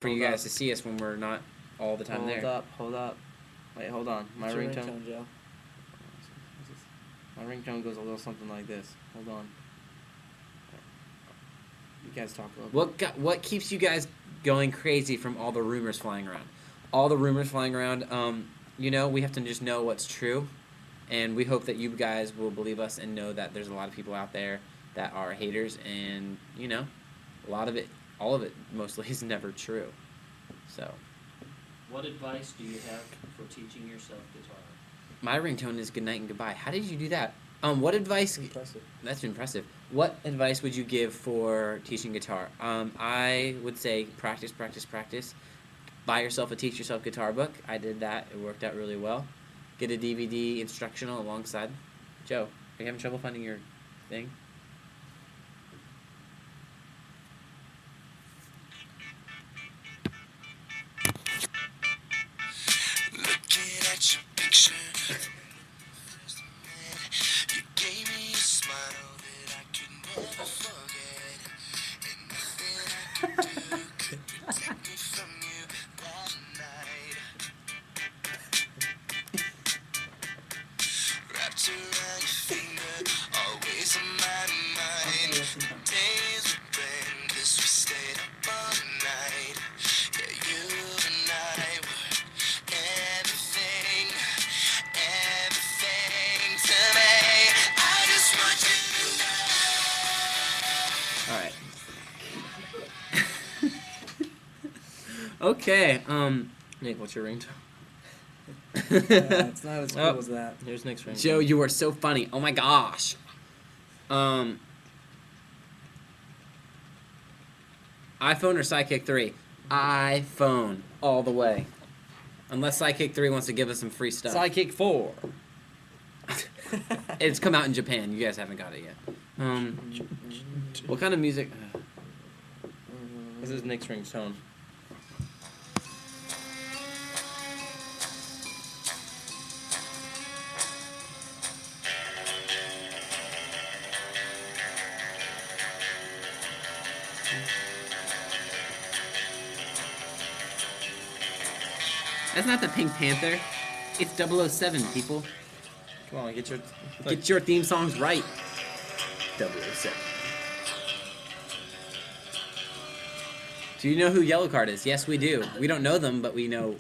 for you guys to see us when we're not all the time there. Hold up. Wait, hold on. My What's your ringtone. Joe? My ringtone goes a little something like this. Hold on. You guys talk a little bit. What keeps you guys going crazy from all the rumors flying around? All the rumors flying around. We have to just know what's true, and we hope that you guys will believe us and know that there's a lot of people out there that are haters, and a lot of it, all of it, mostly is never true. So. What advice do you have for teaching yourself guitar? My ringtone is good night and goodbye. How did you do that? What advice? Impressive. That's impressive. What advice would you give for teaching guitar? I would say practice, practice, practice. Buy yourself a Teach Yourself Guitar book. I did that. It worked out really well. Get a DVD instructional alongside. Joe, are you having trouble finding your thing? Looking at your picture, you gave me a smile that I could never forget, and nothing I could do could protect me from you that night. Wrapped around your finger, always on my mind. Days would blend 'cause we stayed up all night. Yeah, you and I were everything to me. I just want you to know. All right. Okay. Nick, what's your ringtone? It's not as cool Oh. as that. Here's Nick's ringtone. Joe, you are so funny. Oh my gosh. iPhone or Sidekick 3? iPhone all the way. Unless Sidekick 3 wants to give us some free stuff. Sidekick 4. It's come out in Japan. You guys haven't got it yet. What kind of music? This is Nick's ringtone. That's not the Pink Panther. It's 007, people. Come on, get Your theme songs right. 007. Do you know who Yellowcard is? Yes, we do. We don't know them, but we know